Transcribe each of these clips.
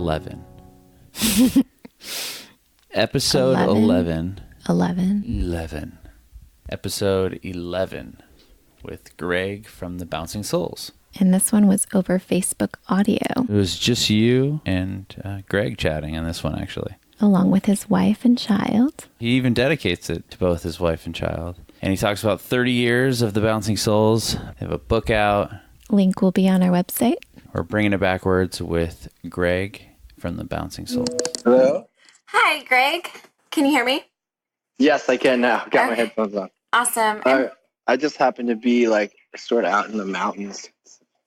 11. Episode 11. 11. Episode 11 with Greg from the Bouncing Souls. And this one was over Facebook audio. It was just you and Greg chatting on this one, actually. Along with his wife and child. He even dedicates it to both his wife and child. And he talks about 30 years of the Bouncing Souls. They have a book out. Link will be on our website. We're bringing it backwards with Greg from the Bouncing Souls. Hello? Hi, Greg. Can you hear me? Yes, I can now. Got my headphones on. Awesome. I just happen to be like sort of out in the mountains.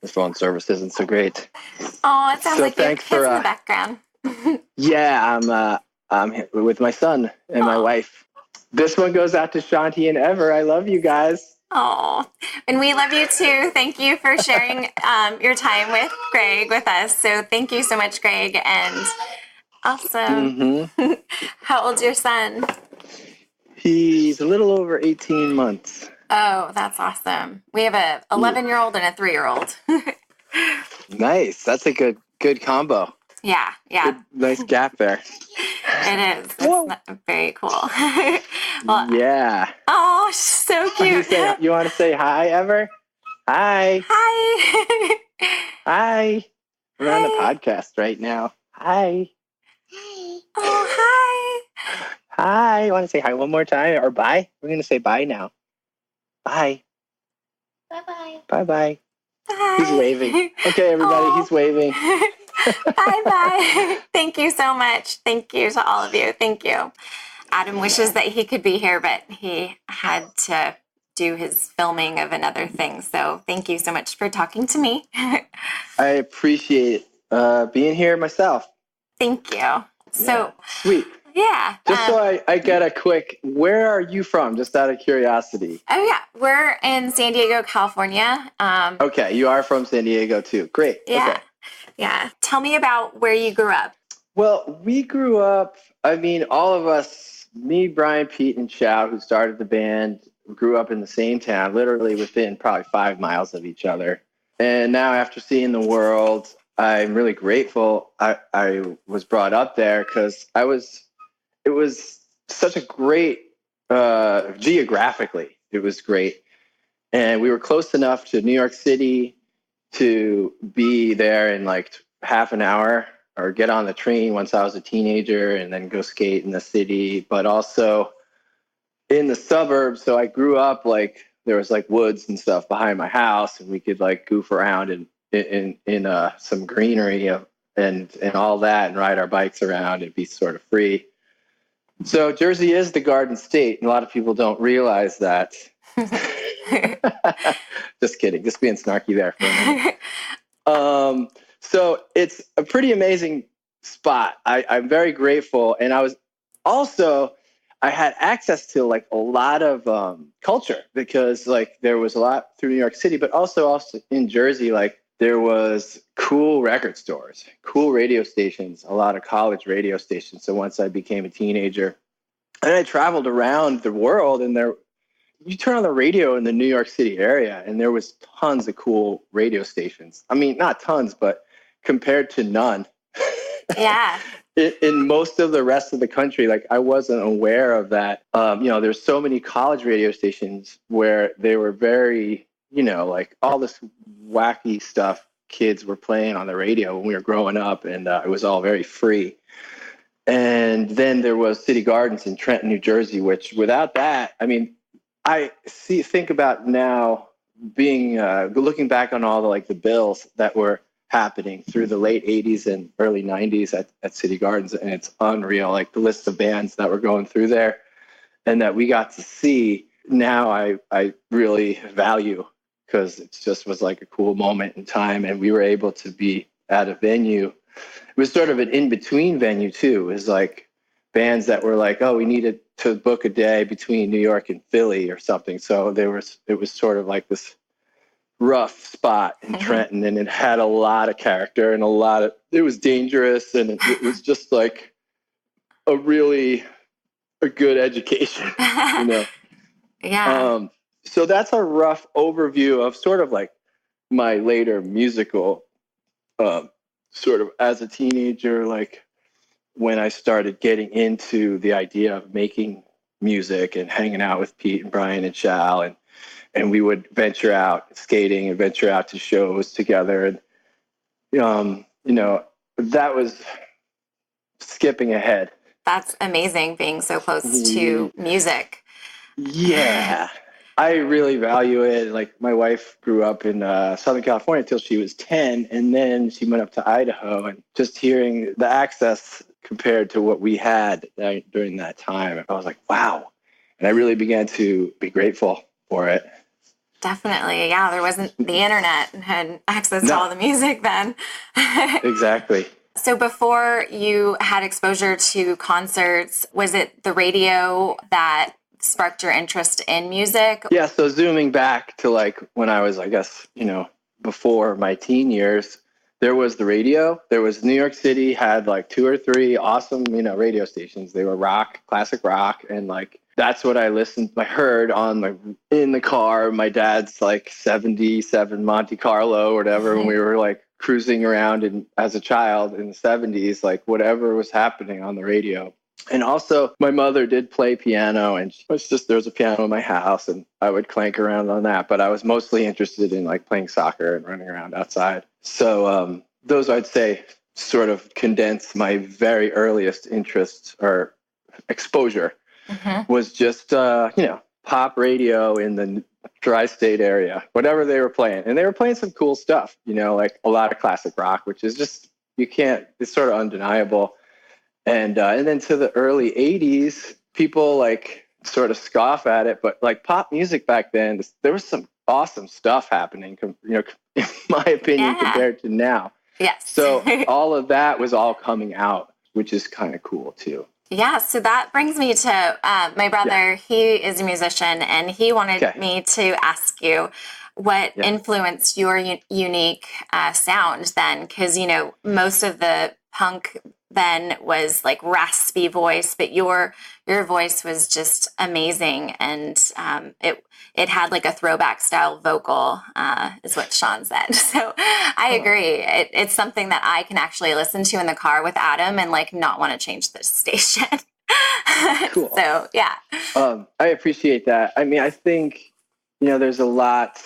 The phone service isn't so great. Oh, it sounds So like your thanks kids for, in the background. Yeah, I'm here with my son and my wife. This one goes out to Shanti and Ever. I love you guys. Oh, and we love you too. Thank you for sharing your time with Greg with us. So thank you so much, Greg. And also, how old's your son? He's a little over 18 months. Oh, that's awesome. We have a 11-year-old and a 3-year-old. Nice. That's a good combo. Yeah. Good, nice gap there. It is. It's very cool. Well, Yeah. oh, so cute. You want to say hi, Ever? Hi. Hi. Hi. We're on the podcast right now. Hi. Oh, hi. Hi. You want to say hi one more time or bye? We're going to say bye now. Bye. Bye-bye. Bye-bye. Bye. He's waving. Okay, everybody, Oh. he's waving. Bye-bye. Thank you so much. Thank you to all of you. Thank you. Adam wishes that he could be here, but he had to do his filming of another thing. So thank you so much for talking to me. I appreciate being here myself. Thank you. So, Sweet. yeah. Just so I get a quick, where are you from? Just out of curiosity. Oh, yeah. We're in San Diego, California. Okay, you are from San Diego too. Great. Yeah. Okay. Yeah. Tell me about where you grew up. Well, we grew up, all of us, me, Brian, Pete, and Chow, who started the band, grew up in the same town, literally within probably 5 miles of each other. And now after seeing the world, I'm really grateful I was brought up there because it was such a great, geographically, it was great. And we were close enough to New York City to be there in like half an hour or get on the train once I was a teenager and then go skate in the city, but also in the suburbs. So I grew up like there was like woods and stuff behind my house and we could like goof around in some greenery and all that and ride our bikes around and be sort of free. So Jersey is the Garden State, and a lot of people don't realize that. Just kidding. Just being snarky there for a minute. So it's a pretty amazing spot. I'm very grateful. And I had access to like a lot of culture because like there was a lot through New York City, but also in Jersey, like there was cool record stores, cool radio stations, a lot of college radio stations. So once I became a teenager and I traveled around the world and you turn on the radio in the New York City area and there was tons of cool radio stations. I mean, not tons, but compared to none. Yeah. In most of the rest of the country, like I wasn't aware of that. There's so many college radio stations where they were very, like all this wacky stuff kids were playing on the radio when we were growing up, and it was all very free. And then there was City Gardens in Trenton, New Jersey, which without that, think about now being looking back on all the bills that were happening through the late 80s and early 90s at City Gardens, and it's unreal, like the list of bands that were going through there and that we got to see. Now I really value because it just was like a cool moment in time, and we were able to be at a venue. It was sort of an in-between venue too. It was like bands that were like, oh, we needed to book a day between New York and Philly or something. So it was sort of like this rough spot in Trenton, and it had a lot of character and it was dangerous, and it was just like a good education, Yeah. So that's a rough overview of sort of like my later musical sort of as a teenager, like when I started getting into the idea of making music and hanging out with Pete and Brian and Shal, and we would venture out skating and venture out to shows together. And, that was skipping ahead. That's amazing, being so close to music. Yeah. I really value it. Like, my wife grew up in Southern California until she was 10, and then she went up to Idaho, and just hearing the access compared to what we had during that time, I was like, wow. And I really began to be grateful for it. Definitely. Yeah, there wasn't the internet and had access to all the music then. Exactly. So before you had exposure to concerts, was it the radio that sparked your interest in music? Yeah, so zooming back to like when I was, I guess, before my teen years, there was the radio. There was New York City had like 2 or 3 awesome, radio stations. They were rock, classic rock, and like that's what I heard on in the car. My dad's like 77 Monte Carlo or whatever, when we were like cruising around as a child in the 70s, like whatever was happening on the radio. And also my mother did play piano, and there was a piano in my house, and I would clank around on that. But I was mostly interested in like playing soccer and running around outside. So those, I'd say, sort of condense my very earliest interest or exposure was just, pop radio in the tri-state area, whatever they were playing. And they were playing some cool stuff, like a lot of classic rock, which is just, it's sort of undeniable. And then to the early 80s, people like sort of scoff at it, but like pop music back then, there was some awesome stuff happening, in my opinion, compared to now. Yes. So all of that was all coming out, which is kind of cool too. Yeah, so that brings me to my brother. He is a musician, and he wanted me to ask you what influenced your unique sound then, because, most of the punk then was like raspy voice, but your voice was just amazing, and it had like a throwback style vocal, is what Sean said. So I agree. It's something that I can actually listen to in the car with Adam and like not want to change the station. Cool. So yeah. I appreciate that. I mean, I think there's a lot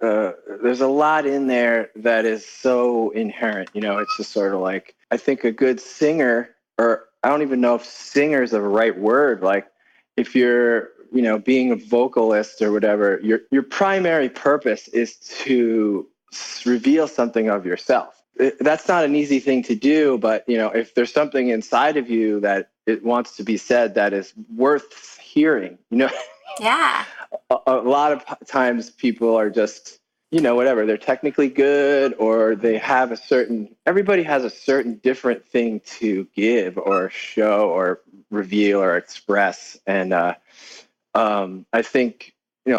in there that is so inherent. It's just sort of like, I think a good singer, or I don't even know if singer is the right word. Like if you're, being a vocalist or whatever, your primary purpose is to reveal something of yourself. That's not an easy thing to do, but if there's something inside of you that it wants to be said that is worth hearing, Yeah. A lot of times people are just, whatever, they're technically good, or they have everybody has a certain different thing to give or show or reveal or express. And I think,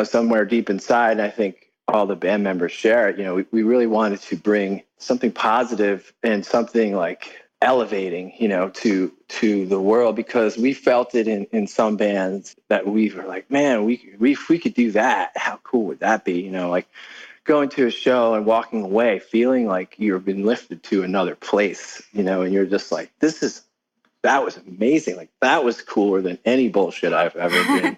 somewhere deep inside, I think all the band members share it. We really wanted to bring something positive and something like elevating, to the world, because we felt it in some bands that we were like, man, if we could do that, how cool would that be? Like going to a show and walking away feeling like you've been lifted to another place, and you're just like, that was amazing. Like that was cooler than any bullshit I've ever been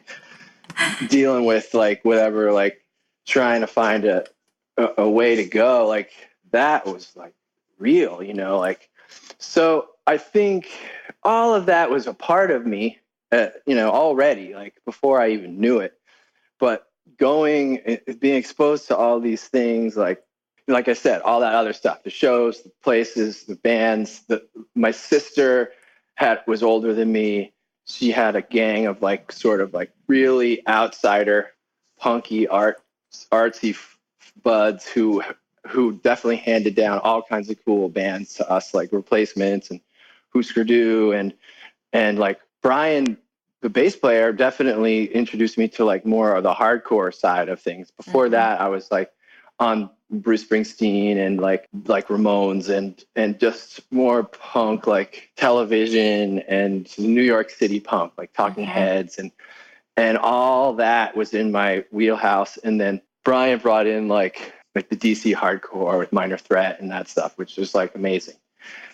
dealing with, like whatever, like trying to find a way to go. Like that was like real, like, so I think all of that was a part of me, already, like before I even knew it. But being exposed to all these things, like I said, all that other stuff, the shows, the places, the bands, my sister was older than me. She had a gang of like sort of like really outsider, punky artsy buds who definitely handed down all kinds of cool bands to us, like Replacements and Husker Du, and like Brian, the bass player, definitely introduced me to like more of the hardcore side of things. Before that, I was like on Bruce Springsteen and like Ramones and just more punk, like Television and New York City punk, like Talking Heads, and all that was in my wheelhouse. And then Brian brought in like the DC hardcore with Minor Threat and that stuff, which was like amazing.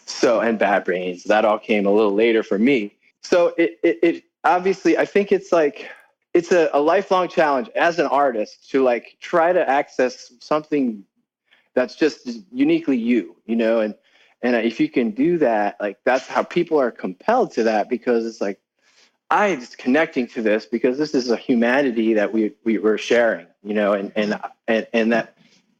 So, and Bad Brains, that all came a little later for me. So it obviously, I think it's like, it's a lifelong challenge as an artist to like try to access something that's just uniquely you, and if you can do that, like that's how people are compelled to that, because it's like, I'm just connecting to this because this is a humanity that we're sharing, and that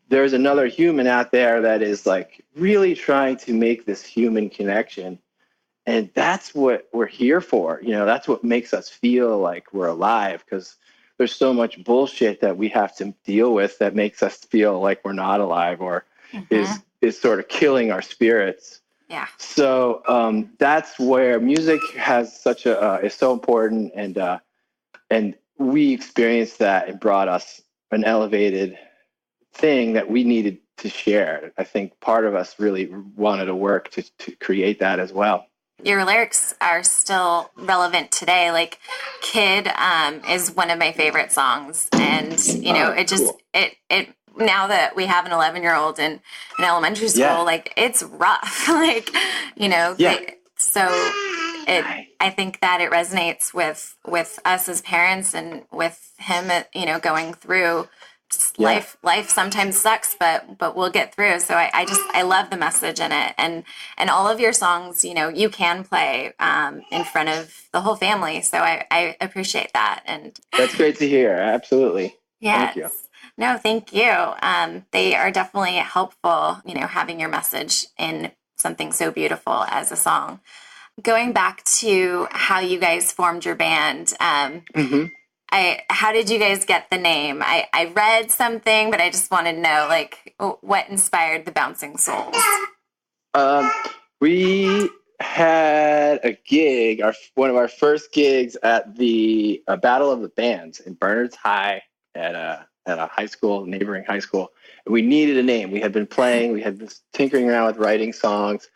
there's another human out there that is like really trying to make this human connection. And that's what we're here for. That's what makes us feel like we're alive, because there's so much bullshit that we have to deal with that makes us feel like we're not alive, or is sort of killing our spirits. Yeah. So that's where music has is so important, and we experienced that and brought us an elevated thing that we needed to share. I think part of us really wanted to work to create that as well. Your lyrics are still relevant today. Like Kid is one of my favorite songs. And, it now that we have an 11-year-old in elementary school, like it's rough. Like, I think that it resonates with us as parents and with him, going through life sometimes sucks, but we'll get through. So I love the message in it, and all of your songs, you can play in front of the whole family. So I appreciate that. And that's great to hear. Absolutely. Yes. Thank you. No, thank you. They are definitely helpful, having your message in something so beautiful as a song. Going back to how you guys formed your band, how did you guys get the name? I read something, but I just wanted to know, like, what inspired the Bouncing Souls? We had a gig, one of our first gigs at the Battle of the Bands in Bernards High at a neighboring high school. And we needed a name. We had been playing, we had been tinkering around with writing songs,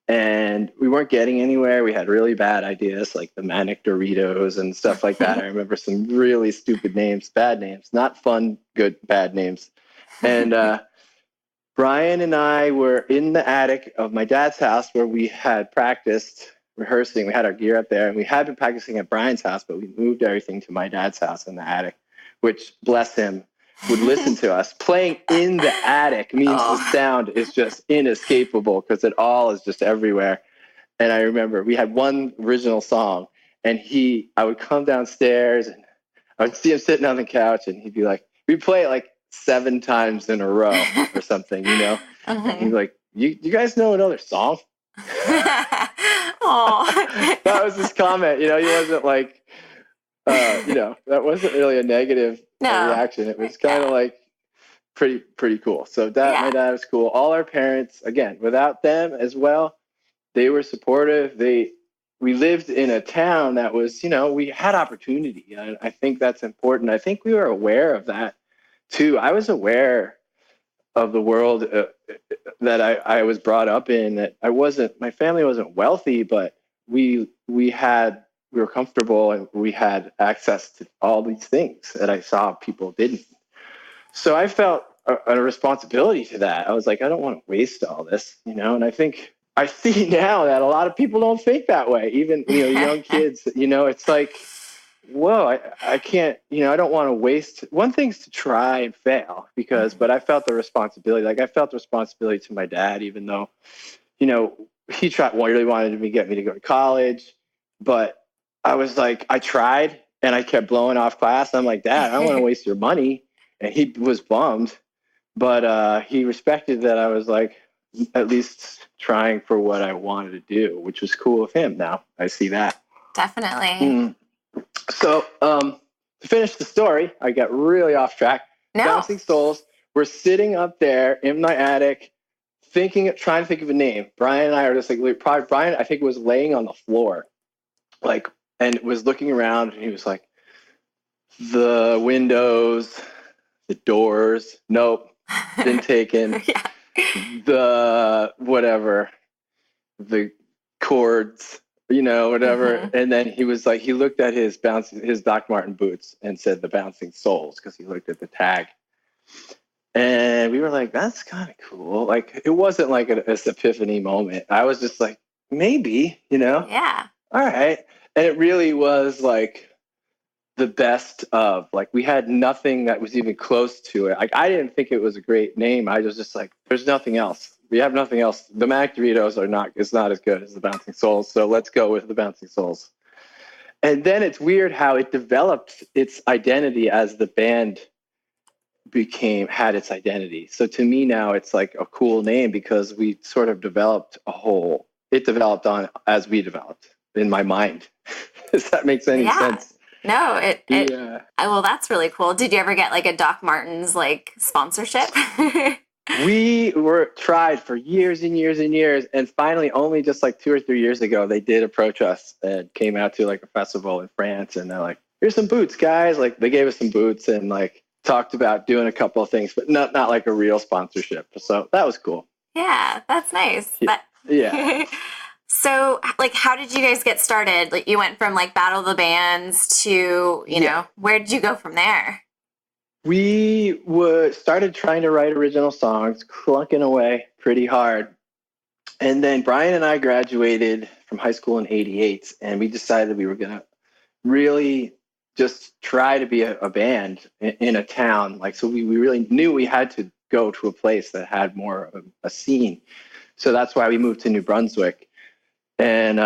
and we weren't getting anywhere. We had really bad ideas like the Manic Doritos and stuff like that. I remember some really stupid names, bad names, not fun, good, bad names. And Brian and I were in the attic of my dad's house where we had practiced rehearsing. We had our gear up there, and we had been practicing at Brian's house, but we moved everything to my dad's house in the attic, which, bless him, would listen to us. Playing in the attic means the sound is just inescapable because it all is just everywhere. And I remember we had one original song, and I would come downstairs and I would see him sitting on the couch, and he'd be like, we'd play it like 7 times in a row or something, And he'd be like, you guys know another song? That was his comment. He wasn't like, that wasn't really a negative reaction. It was kind of like pretty cool. So my dad was cool. All our parents, again, without them as well, they were supportive. We lived in a town that was, we had opportunity. And I think that's important. I think we were aware of that too. I was aware of the world that I was brought up in, that my family wasn't wealthy, but we were comfortable, and we had access to all these things that I saw people didn't. So I felt a responsibility to that. I was like, I don't want to waste all this, and I think I see now that a lot of people don't think that way. Even, young kids, it's like, whoa, I can't, I don't want to waste. One thing's to try and fail but I felt the responsibility. Like I felt the responsibility to my dad, even though, he really wanted to get me to go to college, but I was like, I tried and I kept blowing off class. I'm like, Dad, I don't want to waste your money. And he was bummed, but he respected that I was like, at least trying for what I wanted to do, which was cool of him. Now I see that. Definitely. So to finish the story, I got really off track. No. Bouncing Souls. We're sitting up there in my attic, trying to think of a name. Brian and I are just like, Brian, I think, was laying on the floor, like, and was looking around, and he was like, the windows, the doors, nope, been taken. The whatever, the chords, whatever. And then he was like, he looked at his Doc Marten boots and said the Bouncing Souls, because he looked at the tag. And we were like, that's kind of cool. Like, it wasn't like this epiphany moment. I was just like, maybe, Yeah. all right. And it really was like the best of, like, we had nothing that was even close to it. Like, I didn't think it was a great name. I was just like, there's nothing else. We have nothing else. The Manic Doritos it's not as good as the Bouncing Souls. So let's go with the Bouncing Souls. And then it's weird how it developed its identity as the band had its identity. So to me now it's like a cool name because we sort of developed it developed on as we developed in my mind. Does that make any sense? No, yeah. Well, that's really cool. Did you ever get like a Doc Martens like sponsorship? We were tried for years and years and years, and finally only just like 2 or 3 years ago they did approach us and came out to like a festival in France, and they're like, here's some boots, guys. Like, they gave us some boots and like talked about doing a couple of things, but not like a real sponsorship. So that was cool. Yeah, that's nice. Yeah. So, like, how did you guys get started? Like, you went from like Battle of the Bands to, you know, where did you go from there? We started trying to write original songs, clunking away pretty hard. And then Brian and I graduated from high school in '88, and we decided we were going to really just try to be a band in a town. Like, so we really knew we had to go to a place that had more of a scene. So that's why we moved to New Brunswick. And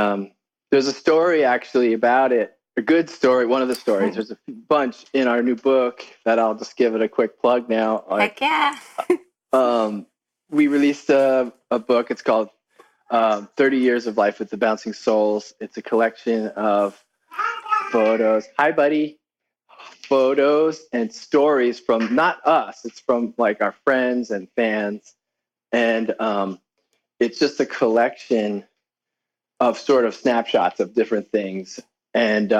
there's a story actually about it, a good story. One of the stories, there's a bunch in our new book that I'll just give it a quick plug now. Like, Heck yeah. We released a book. It's called 30 Years of Life with the Bouncing Souls. It's a collection of photos. Hi, buddy. Photos and stories from not us. It's from like our friends and fans. And it's just a collection of sort of snapshots of different things. And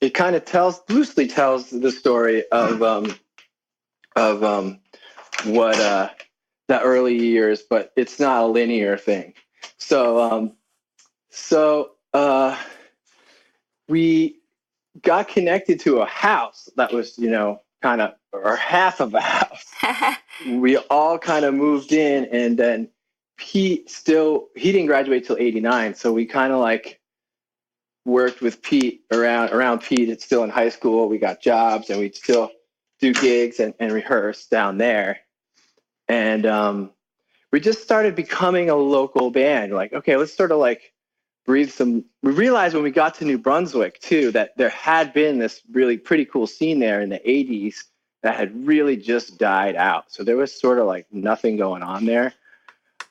it kind of loosely tells the story of what the early years, but it's not a linear thing. So we got connected to a house that was, kind of, or half of a house. We all kind of moved in, and then he didn't graduate till '89. So we kind of like worked with Pete around Pete. It's still in high school. We got jobs, and we'd still do gigs and rehearse down there. And we just started becoming a local band. Like, okay, let's sort of like breathe some. We realized when we got to New Brunswick too, that there had been this really pretty cool scene there in the '80s that had really just died out. So there was sort of like nothing going on there.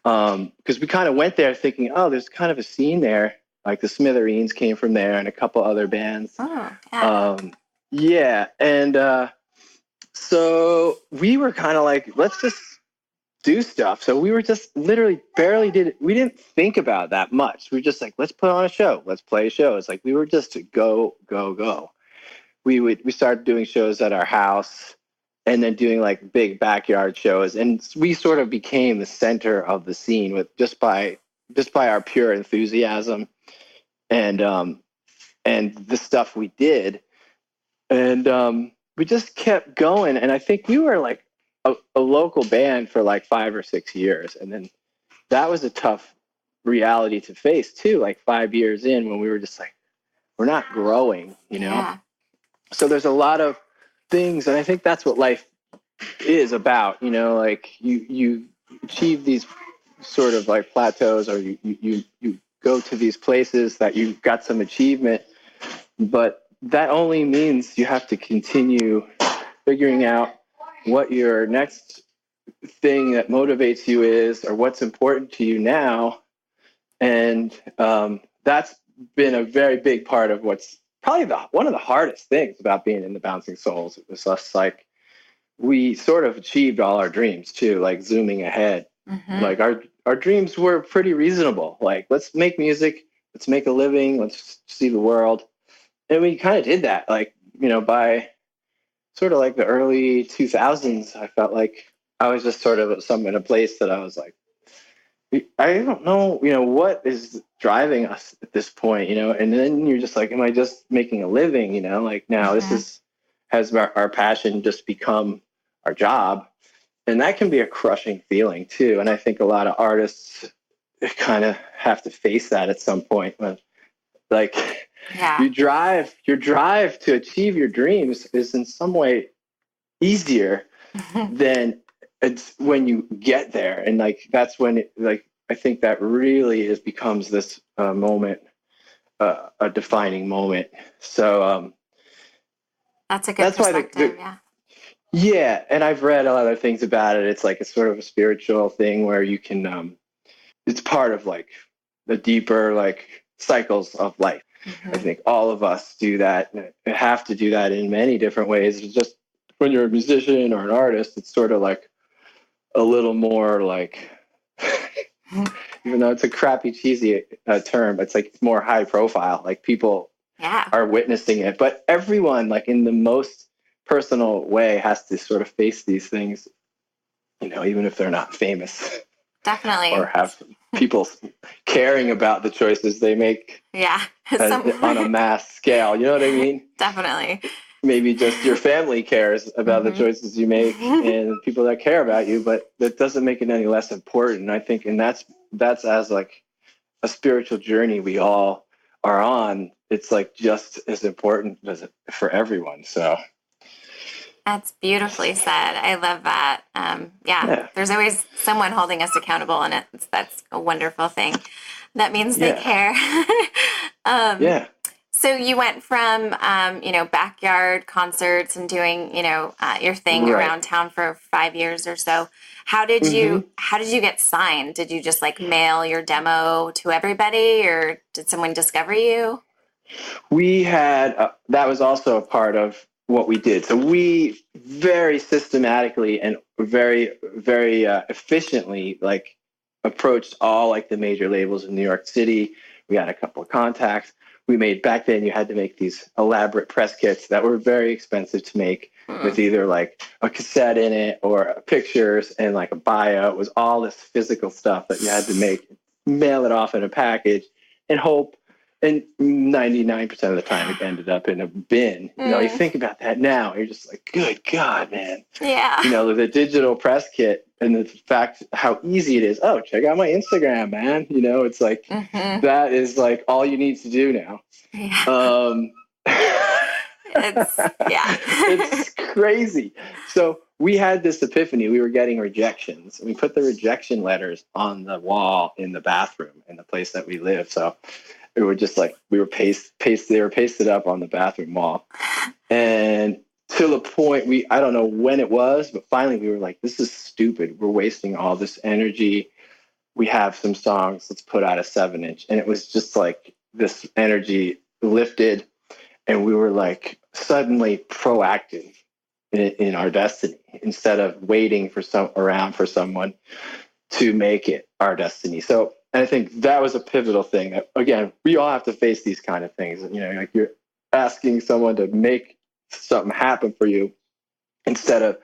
Because we kind of went there thinking, oh, there's kind of a scene there. Like the Smithereens came from there and a couple other bands. Oh, yeah. Yeah. And so we were kind of like, let's just do stuff. So we were just literally we didn't think about that much. We were just like, let's put on a show. Let's play shows. Like, we were just go. We started doing shows at our house, and then doing like big backyard shows. And we sort of became the center of the scene with just by our pure enthusiasm and the stuff we did. And we just kept going. And I think we were like a local band for like 5 or 6 years. And then that was a tough reality to face too. Like 5 years in, when we were just like, we're not growing, Yeah. So there's a lot of things, and I think that's what life is about, like you achieve these sort of like plateaus, or you go to these places that you've got some achievement, but that only means you have to continue figuring out what your next thing that motivates you is, or what's important to you now. And that's been a very big part of what's probably one of the hardest things about being in the Bouncing Souls. It was just like, we sort of achieved all our dreams too, like zooming ahead. Mm-hmm. Like our dreams were pretty reasonable. Like, let's make music, let's make a living, let's see the world. And we kind of did that. Like, by sort of like the early 2000s, I felt like I was just sort of in a place that I was like, I don't know, what is driving us at this point, and then you're just like, am I just making a living, like now this has our passion just become our job. And that can be a crushing feeling too. And I think a lot of artists kind of have to face that at some point when, like, your drive to achieve your dreams is in some way easier than it's when you get there. And like, that's when I think that really becomes this moment, a defining moment. So that's a good perspective. Yeah. And I've read a lot of things about it. It's like, it's sort of a spiritual thing where you can, it's part of like the deeper like cycles of life. I think all of us do that, and have to do that in many different ways. It's just when you're a musician or an artist, it's sort of like a little more like, even though it's a crappy, cheesy term, it's like it's more high profile. Like people are witnessing it, but everyone, like in the most personal way, has to sort of face these things, you know, even if they're not famous. Definitely. Or have people caring about the choices they make. On a mass scale. You know what I mean? Definitely. Maybe just your family cares about the choices you make and people that care about you, but that doesn't make it any less important. I think, and that's as like a spiritual journey we all are on. It's like just as important as for everyone. So. That's beautifully said. I love that. There's always someone holding us accountable, and that's a wonderful thing. That means they care. So you went from, backyard concerts and doing, your thing around town for 5 years or so. How did you get signed? Did you just like mail your demo to everybody, or did someone discover you? We had, that was also a part of what we did. So we very systematically and very, very efficiently like approached all like the major labels in New York City. We had a couple of contacts. We made, back then you had to make these elaborate press kits that were very expensive to make with either like a cassette in it or pictures and like a bio. It was all this physical stuff that you had to make, mail it off in a package and hope. And 99% of the time it ended up in a bin. You know, you think about that now, you're just like, good God, man. Yeah. You know, the digital press kit and the fact how easy it is. Oh, check out my Instagram, man. You know, it's like, that is like all you need to do now. Yeah. It's crazy. So we had this epiphany. We were getting rejections. We put the rejection letters on the wall in the bathroom in the place that we live. So we were just like, they were pasted up on the bathroom wall. And to the point I don't know when it was, but finally we were like, this is stupid. We're wasting all this energy. We have some songs, let's put out a 7-inch. And it was just like this energy lifted, and we were like suddenly proactive in our destiny instead of waiting around for someone to make it our destiny. So, and I think that was a pivotal thing. Again, we all have to face these kind of things. You know, like you're asking someone to make something happen for you instead of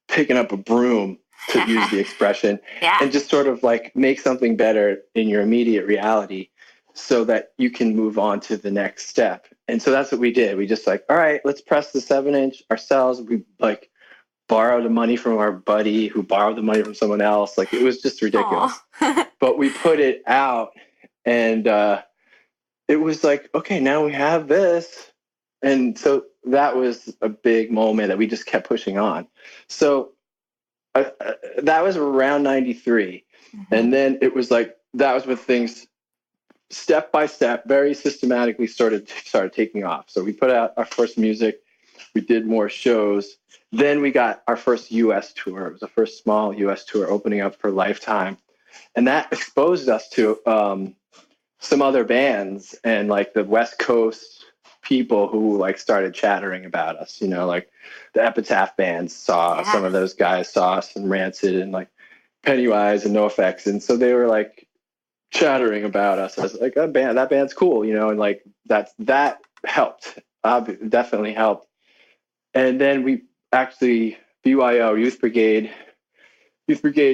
picking up a broom, to use the expression, and just sort of like make something better in your immediate reality so that you can move on to the next step. And so that's what we did. We just like, all right, let's press the 7-inch ourselves. We like borrowed the money from our buddy who borrowed the money from someone else. Like, it was just ridiculous. But we put it out, and it was like, okay, now we have this. And so that was a big moment that we just kept pushing on. So that was around 93. And then it was like, that was when things step by step, very systematically started taking off. So we put out our first music. We did more shows. Then we got our first U.S. tour. It was the first small U.S. tour opening up for Lifetime. And that exposed us to some other bands and like the West Coast people who like started chattering about us, you know, like the Epitaph bands some of those guys saw us, and Rancid and like Pennywise and NoFX. And so they were like chattering about us. I was like, that band's cool, you know, and like that helped, definitely helped. And then we actually, BYO Youth Brigade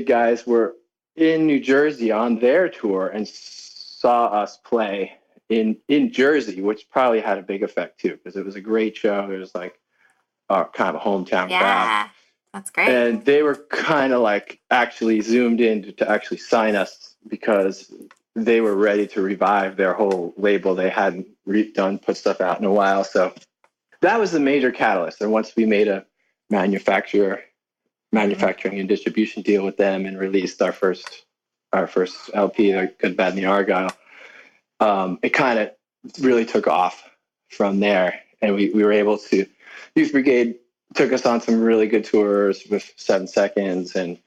guys were in New Jersey on their tour and saw us play in Jersey, which probably had a big effect too, because it was a great show. It was like kind of a hometown crowd. That's great. And they were kind of like actually zoomed in to actually sign us because they were ready to revive their whole label. They hadn't put stuff out in a while. So that was the major catalyst. And once we made a manufacturing and distribution deal with them and released our first LP, The Good, Bad, and the Argyle, it kind of really took off from there. And we were able to, Youth Brigade took us on some really good tours with 7 Seconds. And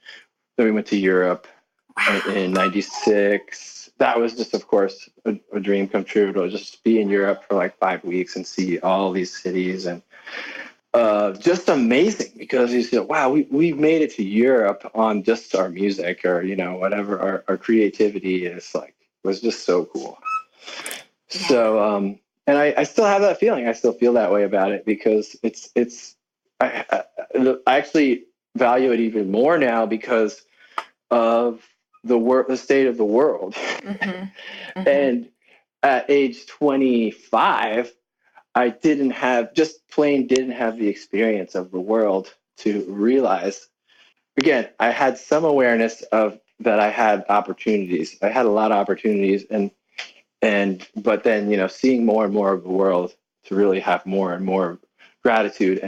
then we went to Europe in 96. That was just, of course, a dream come true to just be in Europe for like 5 weeks and see all these cities. And just amazing because you said, wow, we made it to Europe on just our music or, whatever our creativity is like, was just so cool. Yeah. So, and I still have that feeling. I still feel that way about it because I actually value it even more now because of the state of the world. Mm-hmm. Mm-hmm. And at age 25, I didn't have the experience of the world to realize. Again, I had some awareness of that I had opportunities. I had a lot of opportunities but then, seeing more and more of the world to really have more and more gratitude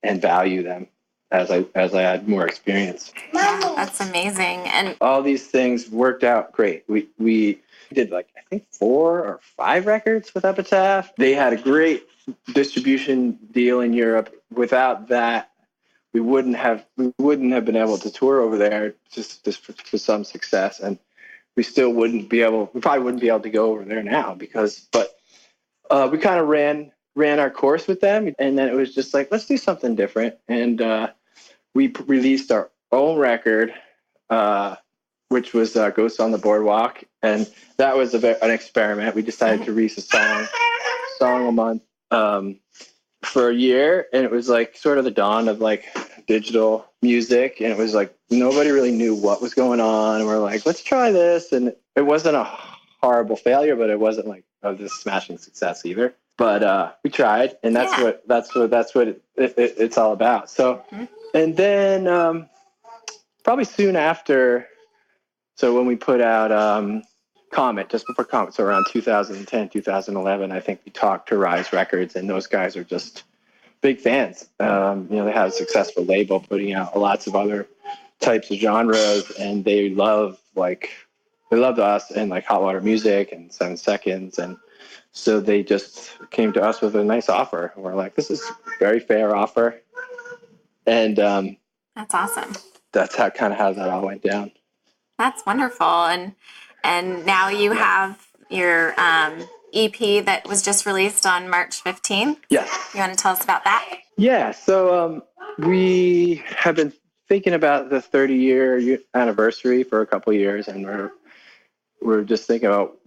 and value them as I had more experience. That's amazing. And all these things worked out great. We did I think 4 or 5 records with Epitaph. They had a great distribution deal in Europe. Without that, we wouldn't have been able to tour over there just for some success. And we probably wouldn't be able to go over there now we kind of ran our course with them. And then it was just like, let's do something different. And we released our own record, which was Ghosts on the Boardwalk. And that was an experiment. We decided to release a song a month for a year. And it was like sort of the dawn of like digital music. And it was like, nobody really knew what was going on. And we're like, let's try this. And it wasn't a horrible failure, but it wasn't like this smashing success either. But we tried, and that's what it's all about. So, and then probably soon after, so when we put out Comet, just before Comet, so around 2010, 2011, I think we talked to Rise Records, and those guys are just big fans. They have a successful label putting out lots of other types of genres, and they loved us and like Hot Water Music and 7 Seconds, and so they just came to us with a nice offer. And we're like, this is a very fair offer. And that's awesome. That's how that all went down. That's wonderful. And now you have your EP that was just released on March 15th. Yes. You want to tell us about that? Yeah. So we have been thinking about the 30-year anniversary for a couple of years, and we're just thinking about,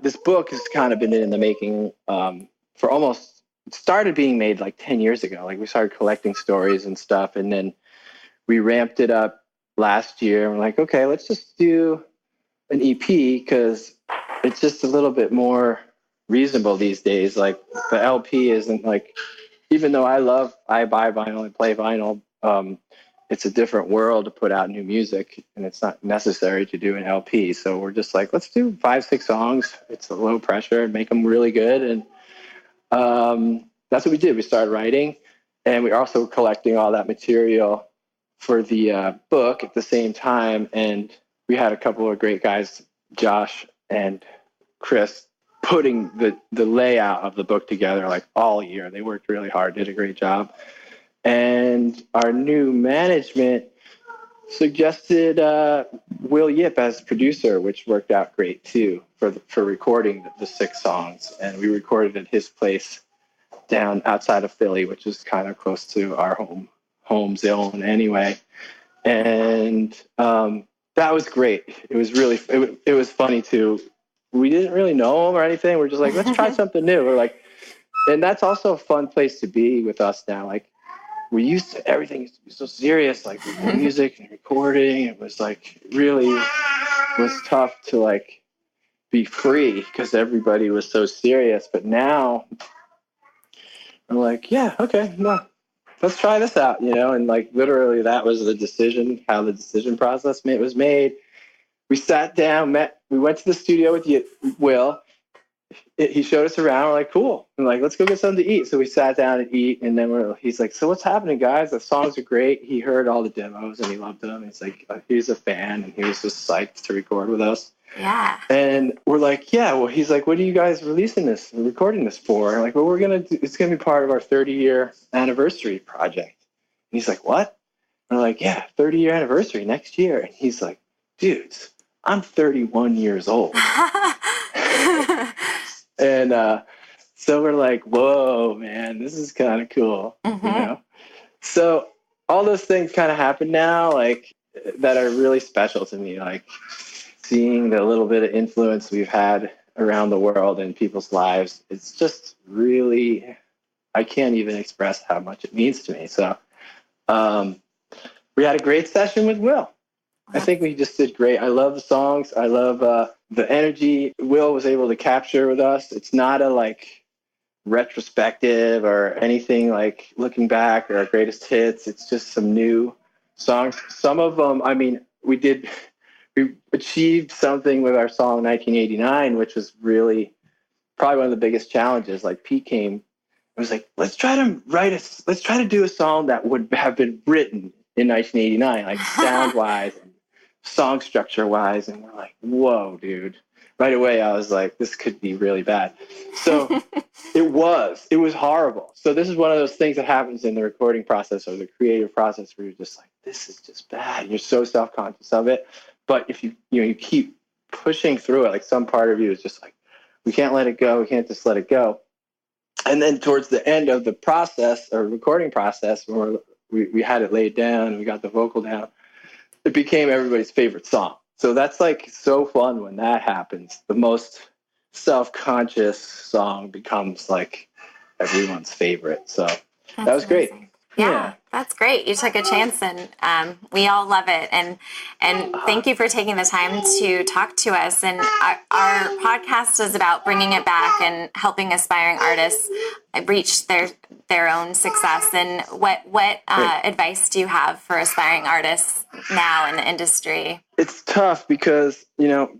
this book has kind of been in the making for almost, it started being made like 10 years ago. Like we started collecting stories and stuff, and then we ramped it up last year. We're like, okay, let's just do an EP because it's just a little bit more reasonable these days. Like the LP isn't like, even though I buy vinyl and play vinyl, it's a different world to put out new music, and it's not necessary to do an LP. So we're just like, let's do 5-6 songs. It's a low pressure and make them really good. And that's what we did. We started writing, and we're also collecting all that material for the book at the same time. And we had a couple of great guys, Josh and Chris, putting the layout of the book together like all year. They worked really hard, did a great job. And our new management suggested Will Yip as producer, which worked out great too for recording the 6 songs. And we recorded at his place down outside of Philly, which is kind of close to our home zone anyway. And that was great. It was really it was funny too. We didn't really know him or anything. We're just like, let's try something new. We're like, and that's also a fun place to be with us now. Like, everything used to be so serious, like with the music and recording. It was like really was tough to like be free because everybody was so serious. But now I'm like, yeah, okay, no, let's try this out, and like literally that was the decision, how the decision process was made. We sat down, we went to the studio with Will. He showed us around. We're like, cool. I'm like, let's go get something to eat. So we sat down and eat, and then he's like, so what's happening, guys? The songs are great. He heard all the demos and he loved them. He's like, he's a fan, and he was just psyched to record with us. Yeah. And we're like, yeah. Well, he's like, what are you guys recording this for? And I'm like, well, it's gonna be part of our 30-year anniversary project. And he's like, what? And we're like, yeah, 30-year anniversary next year. And he's like, dudes, I'm 31 years old. And so we're like, whoa, man, this is kind of cool, So all those things kind of happen now, like that are really special to me, like seeing the little bit of influence we've had around the world in people's lives. It's just really, I can't even express how much it means to me. So we had a great session with Will. I think we just did great. I love the songs. I love the energy Will was able to capture with us. It's not a like retrospective or anything like looking back or our greatest hits. It's just some new songs. Some of them, I mean, we achieved something with our song 1989, which was really probably one of the biggest challenges. Like Pete came and was like, let's try to do a song that would have been written in 1989, like sound wise, song structure wise. And we're like, whoa, dude. Right away, I was like, this could be really bad. So it was horrible. So this is one of those things that happens in the recording process or the creative process where you're just like, this is just bad. You're so self-conscious of it. But if you keep pushing through it, like some part of you is just like, we can't let it go. We can't just let it go. And then towards the end of the process or recording process, when we had it laid down, we got the vocal down, it became everybody's favorite song. So that's like so fun when that happens. The most self-conscious song becomes like everyone's favorite. So that was great. Yeah, that's great. You took a chance, and we all love it. And thank you for taking the time to talk to us. And our podcast is about bringing it back and helping aspiring artists reach their own success. And what advice do you have for aspiring artists now in the industry? It's tough because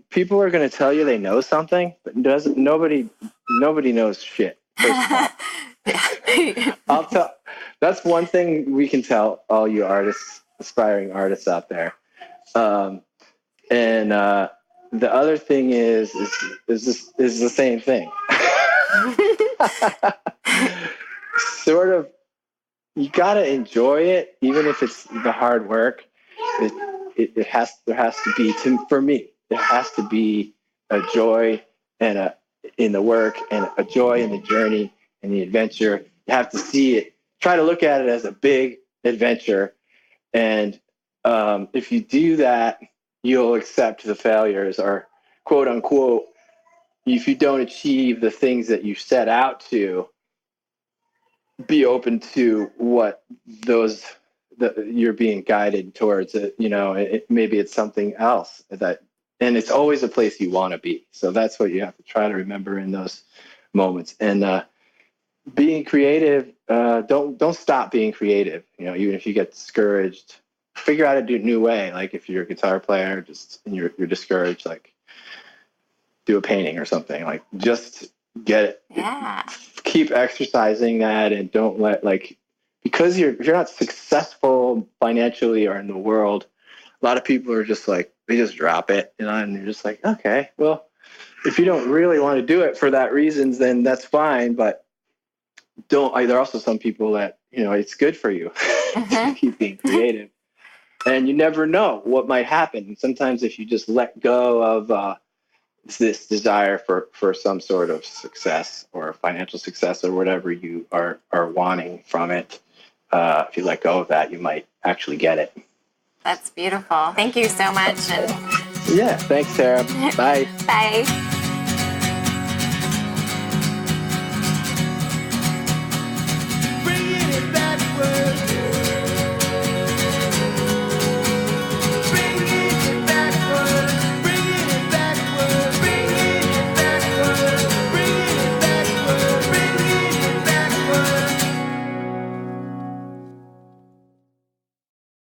people are going to tell you they know something, but nobody knows shit. First of all. That's one thing we can tell all you artists, aspiring artists out there. And the other thing is the same thing. Sort of, you gotta enjoy it, even if it's the hard work. There has to be, for me, there has to be a joy and in the work and a joy in the journey and the adventure. You have to see it. Try to look at it as a big adventure. And if you do that, you'll accept the failures, or quote unquote, if you don't achieve the things that you set out to, be open to what you're being guided towards. Maybe it's something else and it's always a place you want to be. So that's what you have to try to remember in those moments. And being creative, don't stop being creative. Even if you get discouraged, figure out a new way. Like if you're a guitar player, and you're discouraged, like do a painting or something. Like just get it. Yeah. Keep exercising that, and don't let because if you're not successful financially or in the world, a lot of people are just like, they just drop it, and you're just like, okay, well, if you don't really want to do it for that reasons, then that's fine. But there are also some people that, it's good for you to keep being creative, and you never know what might happen. Sometimes if you just let go of this desire for some sort of success or financial success or whatever you are wanting from it, if you let go of that, you might actually get it. That's beautiful. Thank you so much. Yeah, thanks, Sarah. Bye. Bye.